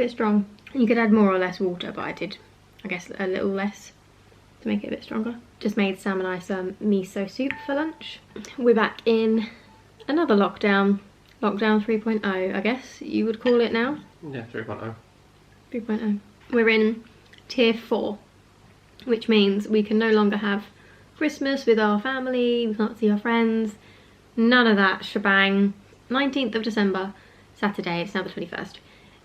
bit strong. You could add more or less water, but I did, I guess, a little less to make it a bit stronger. Just made Sam and I some miso soup for lunch. We're back in another lockdown. Lockdown 3.0, I guess you would call it now. Yeah, 3.0. 3.0. We're in tier 4, which means we can no longer have Christmas with our family, we can't see our friends, none of that shebang. 19th of December, Saturday, it's now the 21st.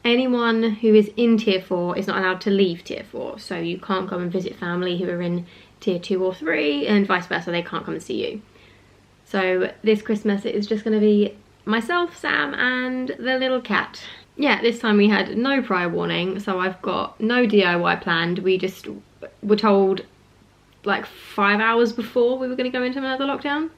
Anyone who is in tier 4 is not allowed to leave tier 4, so you can't come and visit family who are in tier 2 or 3, and vice versa, they can't come and see you. So this Christmas it is just going to be myself, Sam, and the little cat. Yeah, this time we had no prior warning, so I've got no DIY planned. We just were told like 5 hours before we were going to go into another lockdown.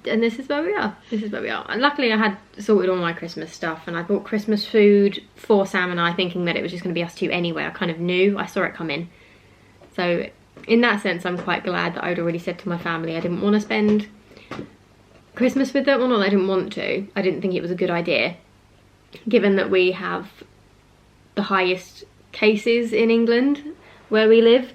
And this is where we are. This is where we are. And luckily I had sorted all my Christmas stuff, and I bought Christmas food for Sam and I, thinking that it was just going to be us two anyway. I kind of knew. I saw it come in. So in that sense, I'm quite glad that I'd already said to my family I didn't want to spend Christmas with them. Well, not that I didn't want to. I didn't think it was a good idea, given that we have the highest cases in England where we live.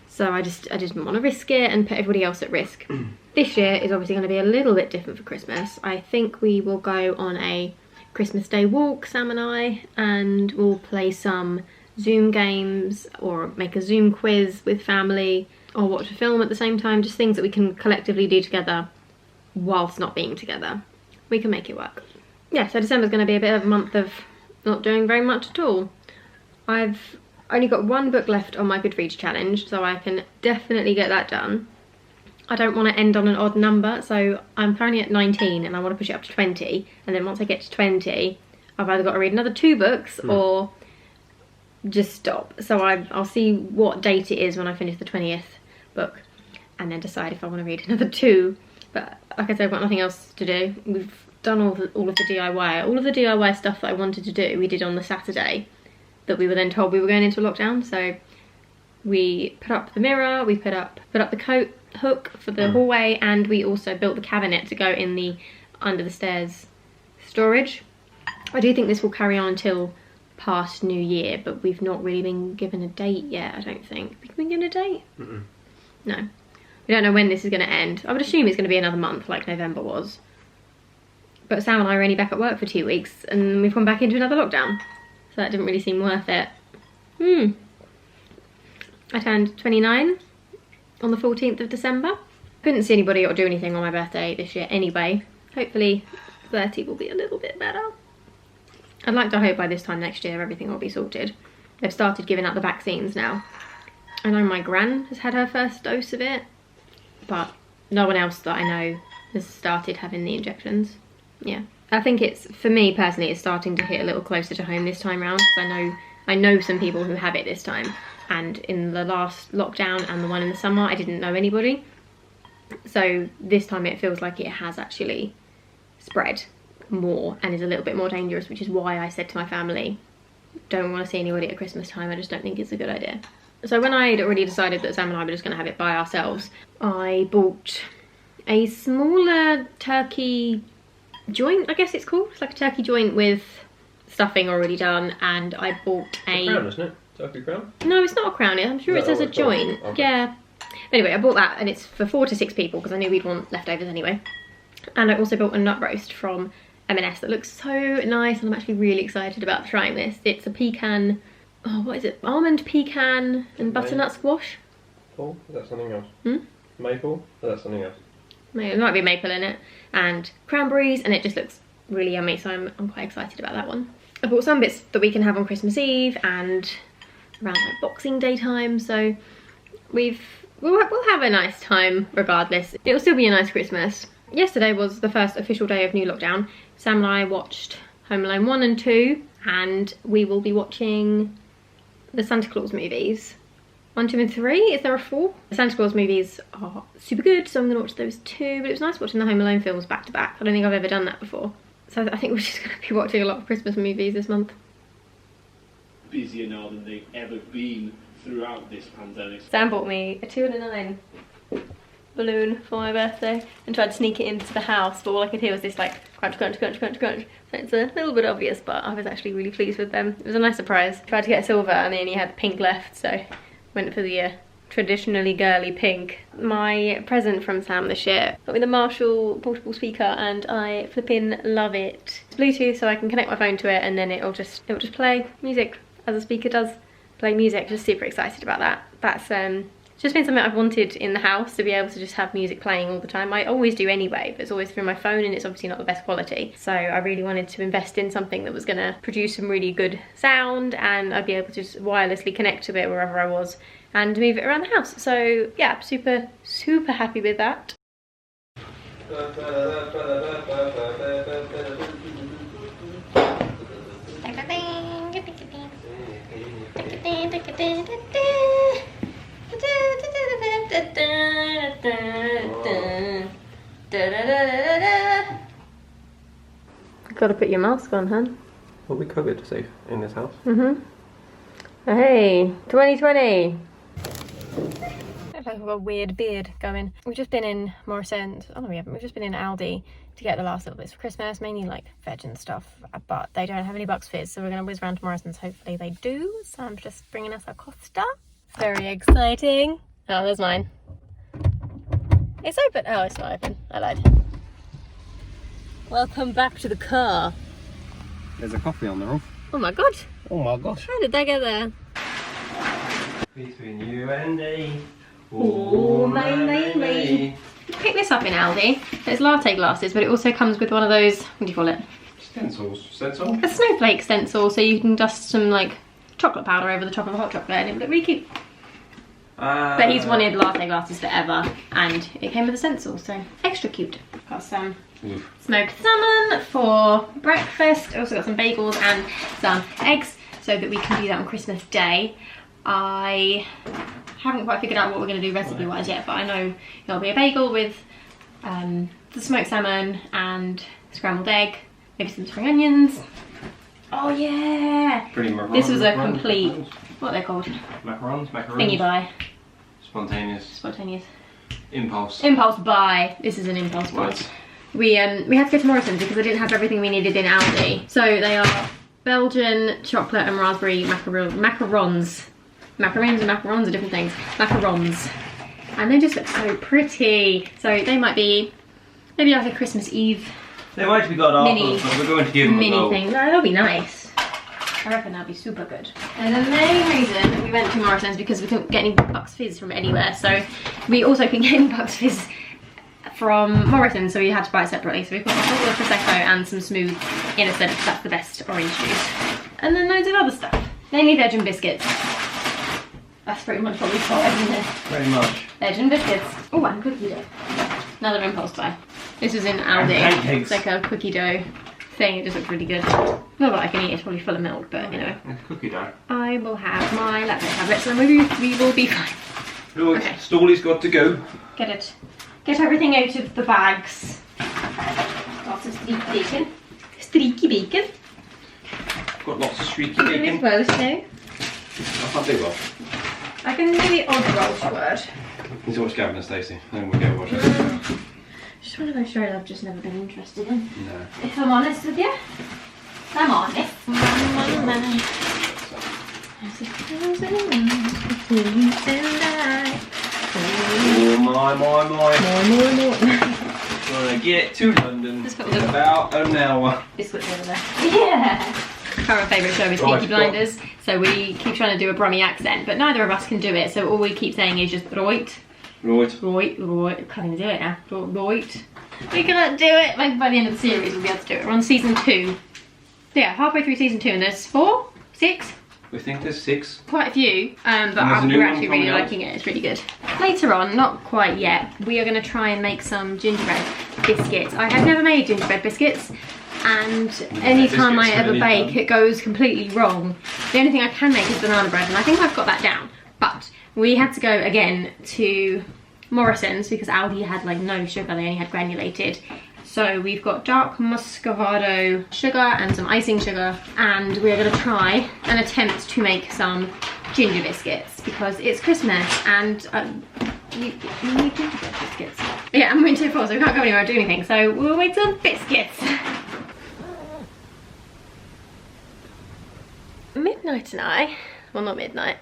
So I didn't want to risk it and put everybody else at risk. This year is obviously going to be a little bit different for Christmas. I think we will go on a Christmas Day walk, Sam and I, and we'll play some Zoom games or make a Zoom quiz with family or watch a film at the same time. Just things that we can collectively do together whilst not being together. We can make it work. Yeah, so December's going to be a bit of a month of not doing very much at all. I've only got one book left on my Goodreads challenge, so I can definitely get that done. I don't want to end on an odd number, so I'm currently at 19 and I want to push it up to 20, and then once I get to 20 I've either got to read another 2 books or just stop. So I'll see what date it is when I finish the 20th book and then decide if I want to read another 2. But like I said, I've got nothing else to do. We've done all of the DIY. All of the DIY stuff that I wanted to do we did on the Saturday that we were then told we were going into lockdown. So we put up the mirror, we put up the coat hook for the hallway, and we also built the cabinet to go in the under the stairs storage. I do think this will carry on until past New Year, but we've not really been given a date yet, I don't think. Have we been given a date? No. We don't know when this is going to end. I would assume it's going to be another month like November was. But Sam and I are only back at work for 2 weeks and we've gone back into another lockdown. So that didn't really seem worth it. I turned 29 on the 14th of December. Couldn't see anybody or do anything on my birthday this year anyway. Hopefully 30 will be a little bit better. I'd like to hope by this time next year everything will be sorted. They've started giving out the vaccines now. I know my gran has had her first dose of it, but no one else that I know has started having the injections. Yeah, I think it's, for me personally, it's starting to hit a little closer to home this time round, because I know some people who have it this time. And in the last lockdown and the one in the summer, I didn't know anybody. So this time it feels like it has actually spread more and is a little bit more dangerous, which is why I said to my family, don't want to see anybody at Christmas time. I just don't think it's a good idea. So when I'd already decided that Sam and I were just going to have it by ourselves, I bought a smaller turkey joint, I guess it's called. It's like a turkey joint with stuffing already done, and I bought a crown, isn't it? Turkey crown? No, it's not a crown. I'm sure it says a joint. Okay. Yeah. Anyway, I bought that, and it's for 4 to 6 people because I knew we'd want leftovers anyway. And I also bought a nut roast from M&S that looks so nice, and I'm actually really excited about trying this. It's a pecan, oh, what is it? Almond pecan and butternut squash. Oh, is that something else? Maple? Oh, that's something else. There might be maple in it, and cranberries, and it just looks really yummy, so I'm quite excited about that one. I bought some bits that we can have on Christmas Eve and around like Boxing Day time, so we'll have a nice time regardless. It'll still be a nice Christmas. Yesterday was the first official day of new lockdown. Sam and I watched Home Alone 1 and 2, and we will be watching the Santa Claus movies. 1, 2 and 3, is there a 4? The Santa Claus movies are super good, so I'm going to watch those too, but it was nice watching the Home Alone films back to back. I don't think I've ever done that before. So I think we're just going to be watching a lot of Christmas movies this month. Busier now than they've ever been throughout this pandemic. Sam bought me a 2 and a 9 balloon for my birthday and tried to sneak it into the house, but all I could hear was this like crunch, crunch, crunch, crunch, crunch. So it's a little bit obvious, but I was actually really pleased with them. It was a nice surprise. Tried to get a silver and they only had pink left, so went for the traditionally girly pink. My present from Sam this year got me the Marshall portable speaker and I flipping love it. It's Bluetooth, so I can connect my phone to it and then it'll just play music as a speaker does. Play music, just super excited about that. That's just been something I've wanted in the house, to be able to just have music playing all the time. I always do anyway, but it's always through my phone and it's obviously not the best quality. So I really wanted to invest in something that was gonna produce some really good sound and I'd be able to just wirelessly connect to it wherever I was and move it around the house. So yeah, super, super happy with that. Gotta put your mask on, hun. Will we COVID safe in this house? Hey, 2020. Looks like I've got a weird beard going. We've just been in Morrison's. Oh no, we haven't. We've just been in Aldi to get the last little bits for Christmas, mainly like veg and stuff, but they don't have any Bucks Fizz, so we're gonna whiz around to Morrison's. Hopefully they do. Sam's just bringing us a Costa. Very exciting. Oh, there's mine. It's open. Oh, it's not open. I lied. Welcome back to the car. There's a coffee on the roof. Oh my god. Oh my gosh. How did that get there? Between you and me. Oh, me. Pick this up in Aldi. It's latte glasses, but it also comes with one of those, what do you call it? Stencils. Stencil? A snowflake stencil, so you can dust some like chocolate powder over the top of a hot chocolate and it would look really cute. But he's wanted latte glasses forever and it came with a stencil, so extra cute. Got some smoked salmon for breakfast. Also got some bagels and some eggs so that we can do that on Christmas Day. I haven't quite figured out what we're going to do recipe wise yet, but I know it'll be a bagel with the smoked salmon and scrambled egg, maybe some spring onions. Oh yeah! Pretty macarons. This was a complete, what are they called? Macarons? Thingy buy. Spontaneous. Impulse. Impulse buy. This is an impulse buy. Right. We had to go to Morrison's because I didn't have everything we needed in Aldi. So they are Belgian chocolate and raspberry macarons. Macarons and macarons are different things. Macarons. And they just look so pretty. So they might be maybe like a Christmas Eve. They might be got off, but we're going to give them a go. Mini thing. No, that'll be nice. I reckon that'll be super good. And the main reason we went to Morrison's because we couldn't get any Bucks Fizz from anywhere. So we also couldn't get any Bucks Fizz from Morrison's, so we had to buy it separately. So we've got a bottle of Prosecco and some smooth innocent, that's the best orange juice. And then loads of other stuff. Mainly veg and biscuits. That's pretty much what we've got, isn't it? Very much. Veg and biscuits. Oh, and cookie dough. Another impulse buy. This was in Aldi. It's like a cookie dough thing. It just looks really good. Not that I can eat, it's probably full of milk, but you know. It's cookie dough. I will have my lactose tablets and we will be fine. Look, okay. Stolly's got to go. Get it. Get everything out of the bags. Lots of streaky bacon. Streaky bacon. Got lots of streaky bacon. Both now. I'll do well. I can do the odd Welsh word. Need to watch Gavin and Stacey, then we'll go watch it. Just one of those shows I've just never been interested in. No. If I'm honest with you. I'm honest. Oh my. Gonna get to London in about an hour. Biscuits over there. Yeah. Current favourite show is Peaky Blinders, so we keep trying to do a Brummie accent, but neither of us can do it, so all we keep saying is just right. Right. Can't even do it now. Right. We cannot do it. Maybe by the end of the series we'll be able to do it. We're on season 2. Yeah, halfway through season 2 and there's 4? 6? We think there's 6. Quite a few, but we're actually really liking it. It's really good. Later on, not quite yet, we are going to try and make some gingerbread biscuits. I have never made gingerbread biscuits, and any time I ever bake, it goes completely wrong. The only thing I can make is banana bread, and I think I've got that down. But we had to go again to Morrison's because Aldi had like no sugar, they only had granulated. So we've got dark muscovado sugar and some icing sugar, and we're gonna try and attempt to make some ginger biscuits because it's Christmas and You need gingerbread biscuits. Yeah, I'm in tier 4, so we can't go anywhere or do anything, so we'll make some biscuits. Midnight and I, well not Midnight,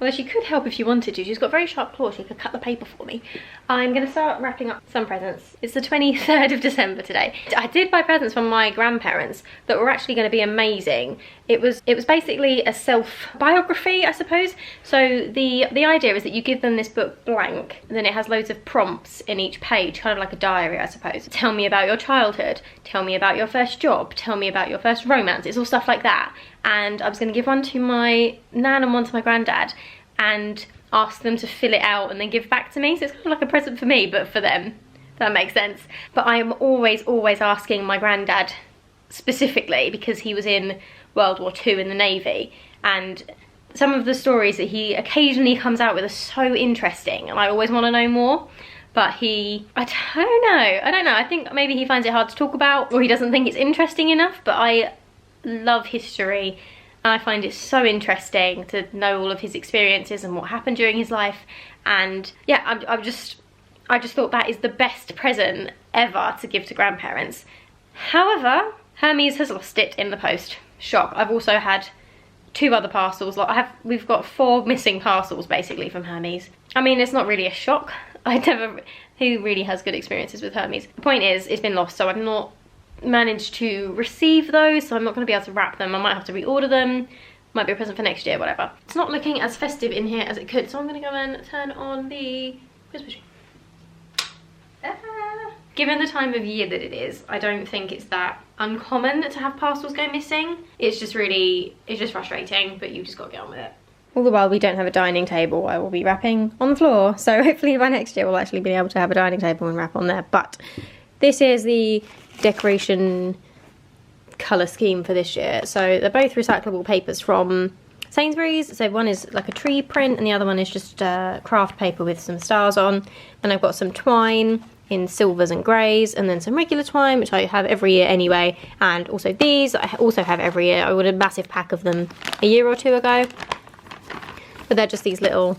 although she could help if she wanted to. She's got very sharp claws, she could cut the paper for me. I'm going to start wrapping up some presents. It's the 23rd of December today. I did buy presents from my grandparents that were actually going to be amazing. It was basically a self-biography, I suppose. So the idea is that you give them this book blank, and then it has loads of prompts in each page, kind of like a diary, I suppose. Tell me about your childhood, tell me about your first job, tell me about your first romance. It's all stuff like that. And I was going to give one to my nan and one to my granddad, and ask them to fill it out and then give back to me. So it's kind of like a present for me, but for them. If that makes sense. But I am always asking my granddad specifically, because he was in World War II in the Navy, and some of the stories that he occasionally comes out with are so interesting, and I always want to know more. But I don't know, I think maybe he finds it hard to talk about, or he doesn't think it's interesting enough. But I love history, and I find it so interesting to know all of his experiences and what happened during his life. And yeah, I just thought that is the best present ever to give to grandparents. However, Hermes has lost it in the post. Shock. I've also had 2 other parcels. We've got 4 missing parcels basically from Hermes. I mean, it's not really a shock. Who really has good experiences with Hermes? The point is, it's been lost, so I've not managed to receive those, so I'm not going to be able to wrap them. I might have to reorder them. Might be a present for next year, whatever. It's not looking as festive in here as it could, so I'm going to go and turn on the Christmas tree. Given the time of year that it is, I don't think it's that uncommon to have parcels go missing. It's just frustrating, but you just got to get on with it. All the while we don't have a dining table, I will be wrapping on the floor, so hopefully by next year we'll actually be able to have a dining table and wrap on there. But this is the decoration colour scheme for this year. So they're both recyclable papers from Sainsbury's. So one is like a tree print and the other one is just craft paper with some stars on. And I've got some twine in silvers and greys, and then some regular twine, which I have every year anyway, and also these I also have every year. I ordered a massive pack of them a year or 2 ago, but they're just these little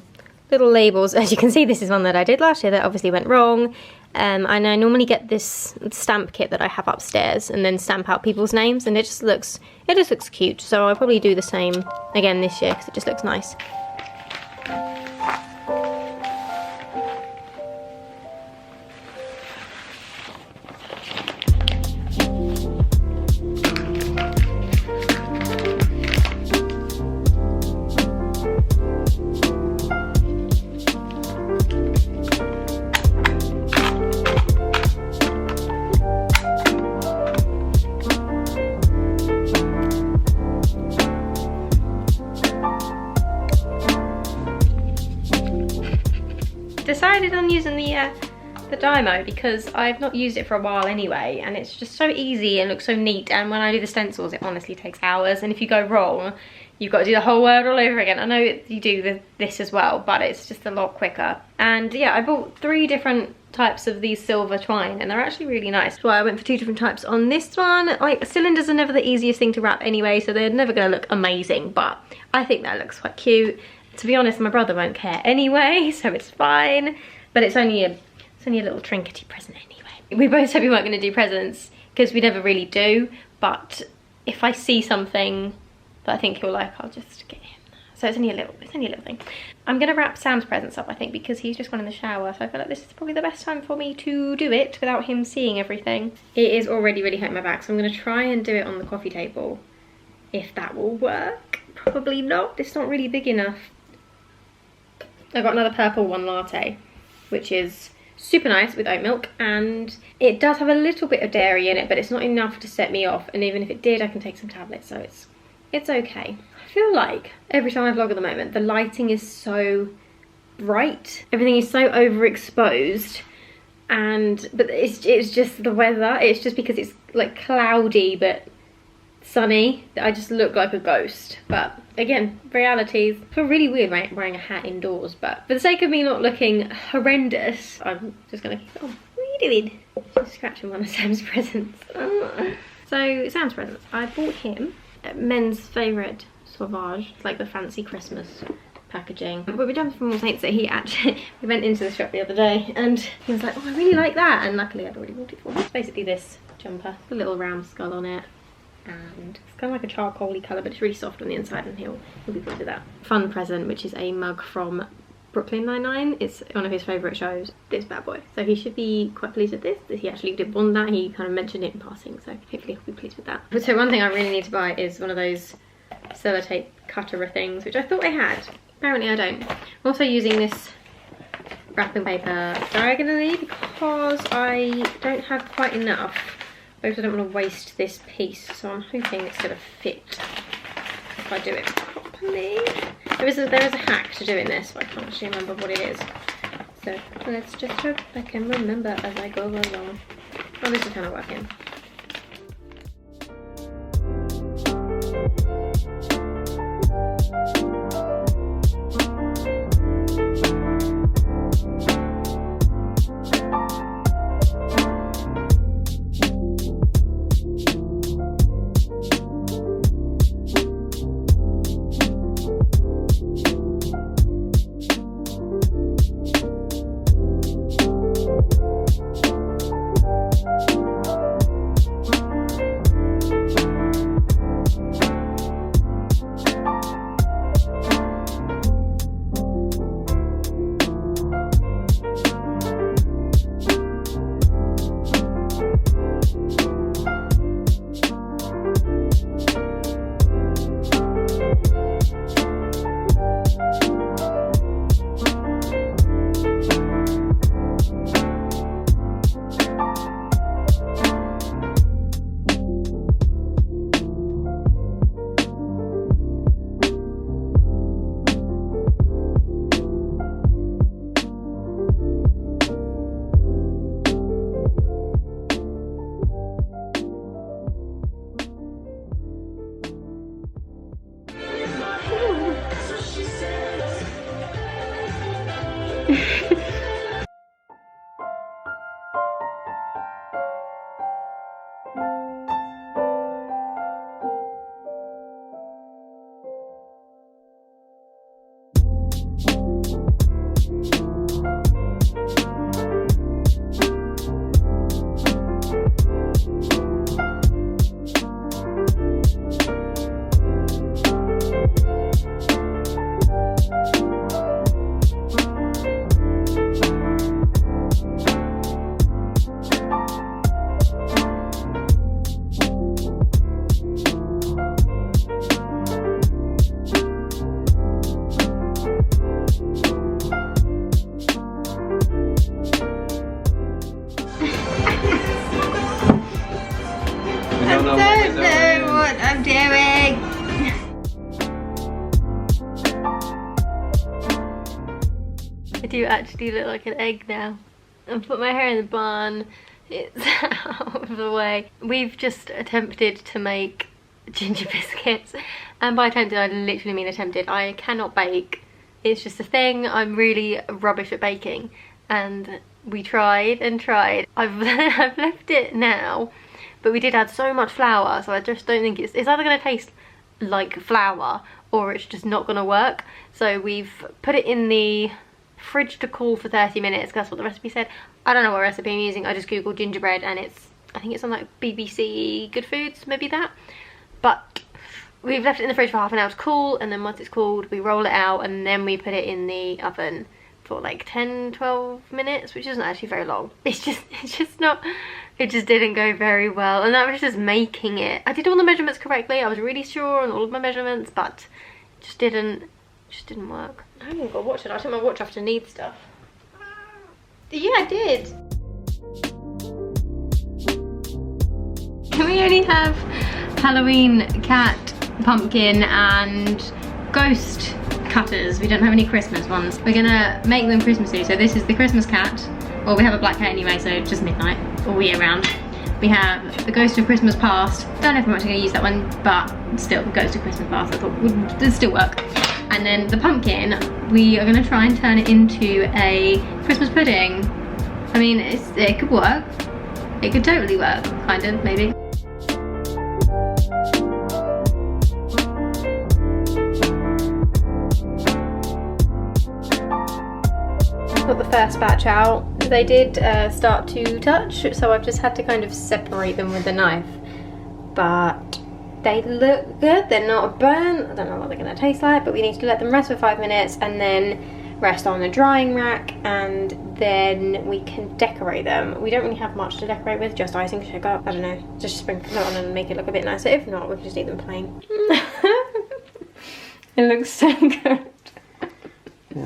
labels. As you can see, this is one that I did last year that obviously went wrong. And I normally get this stamp kit that I have upstairs and then stamp out people's names, and it just looks cute. So I'll probably do the same again this year because it just looks nice. Decided on using the Dymo because I've not used it for a while anyway, and it's just so easy and looks so neat. And when I do the stencils, it honestly takes hours, and if you go wrong, you've got to do the whole word all over again. I know you do this as well, but it's just a lot quicker. And yeah, I bought 3 different types of these silver twine, and they're actually really nice. So I went for 2 different types on this one. Like, cylinders are never the easiest thing to wrap anyway, so they're never going to look amazing, but I think that looks quite cute. To be honest, my brother won't care anyway, so it's fine. But it's only a little trinkety present anyway. We both said we weren't going to do presents because we never really do. But if I see something that I think he'll like, I'll just get him. So it's only a little thing. I'm going to wrap Sam's presents up, I think, because he's just gone in the shower. So I feel like this is probably the best time for me to do it without him seeing everything. It is already really hurting my back, so I'm going to try and do it on the coffee table. If that will work. Probably not. It's not really big enough. I got another purple one latte, which is super nice with oat milk, and it does have a little bit of dairy in it, but it's not enough to set me off, and even if it did, I can take some tablets, so it's okay. I feel like every time I vlog at the moment, the lighting is so bright, everything is so overexposed, but it's just the weather. It's just because it's like cloudy but sunny that I just look like a ghost. But again, realities. I feel really weird wearing a hat indoors, but for the sake of me not looking horrendous, I'm just gonna keep it on. What are you doing? She's scratching one of Sam's presents. So Sam's presents, I bought him Men's Favourite Sauvage. It's like the fancy Christmas packaging. But we're done from No.17, so he actually, we went into the shop the other day and he was like, oh, I really like that, and luckily I'd already bought it for him. It's basically this jumper, a little round skull on it, and it's kind of like a charcoaly colour, but it's really soft on the inside, and he'll be good with that. Fun present, which is a mug from Brooklyn Nine-Nine. It's one of his favourite shows, this bad boy. So he should be quite pleased with this. He actually did want that. He kind of mentioned it in passing, so hopefully he'll be pleased with that. But so one thing I really need to buy is one of those sellotape cutter things, which I thought I had. Apparently I don't. I'm also using this wrapping paper diagonally because I don't have quite enough. Because I don't want to waste this piece, so I'm hoping it's going to fit if I do it properly. There is a hack to doing this, but I can't actually remember what it is. So let's just hope I can remember as I go along. Oh, this is kind of working. I do actually look like an egg now. I've put my hair in the bun, it's out of the way. We've just attempted to make ginger biscuits, and by attempted I literally mean attempted. I cannot bake, it's just a thing. I'm really rubbish at baking, and we tried and tried. I've left it now, but we did add so much flour, so I just don't think it's either going to taste like flour or it's just not going to work. So we've put it in the fridge to cool for 30 minutes, that's what the recipe said. I don't know what recipe I'm using, I just googled gingerbread and I think it's on like BBC Good Foods, maybe that. But we've left it in the fridge for half an hour to cool, and then once it's cooled we roll it out and then we put it in the oven for like 10-12 minutes, which isn't actually very long. It just didn't go very well, and that was just making it. I did all the measurements correctly, I was really sure on all of my measurements, but it just didn't work. I haven't got a watch on. I took my watch off to need stuff. Yeah, I did. Can we only have Halloween cat, pumpkin and ghost cutters? We don't have any Christmas ones. We're gonna make them Christmassy. So this is the Christmas cat. Well, we have a black cat anyway, so just midnight all year round. We have the Ghost of Christmas Past. Don't know if I'm actually going to use that one, but still, Ghost of Christmas Past I thought would still work. And then the pumpkin, we are going to try and turn it into a Christmas pudding. I mean, it could work. It could totally work, kind of, maybe. got the first batch out. They did start to touch, so I've just had to kind of separate them with a knife. But they look good, they're not burnt. I don't know what they're gonna taste like, but we need to let them rest for 5 minutes and then rest on the drying rack, and then we can decorate them. We don't really have much to decorate with, just icing sugar. I don't know, just sprinkle it on and make it look a bit nicer. If not, we can just eat them plain. It looks so good. We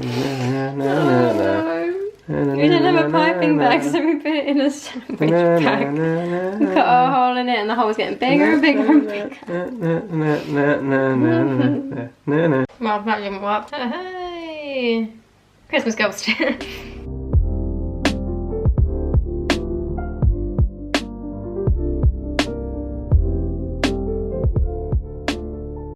didn't have a piping bag, so we put it in a sandwich bag. We cut a hole in it and the hole was getting bigger and bigger and bigger. Well, that didn't work. Hey! Christmas ghost.